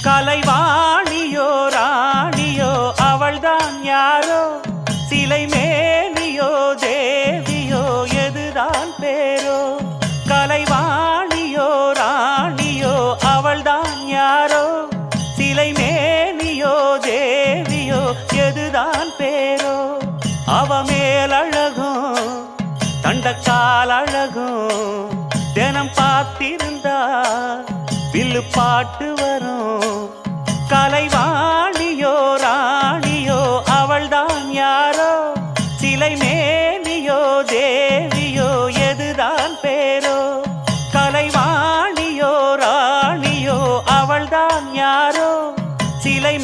கலைவாணியோ ராணியோ அவள்தான் யாரோ சிலை மேனியோ தேவியோ எதுதான் பேரோ கலைவாணியோ ராணியோ அவள்தான் யாரோ சிலை மேனியோ தேவியோ எதுதான் பேரோ அவ மேலழகும் தண்டக்கால் அழகும் தினம் பார்த்திருந்தா வில்லு பாட்டு வரும் கலைவாணியோ ராணியோ அவள்தான் யாரோ சிலை மேனியோ தேவியோ எதுதான் பேரோ கலைவாணியோ ராணியோ அவள்தான் யாரோ சிலை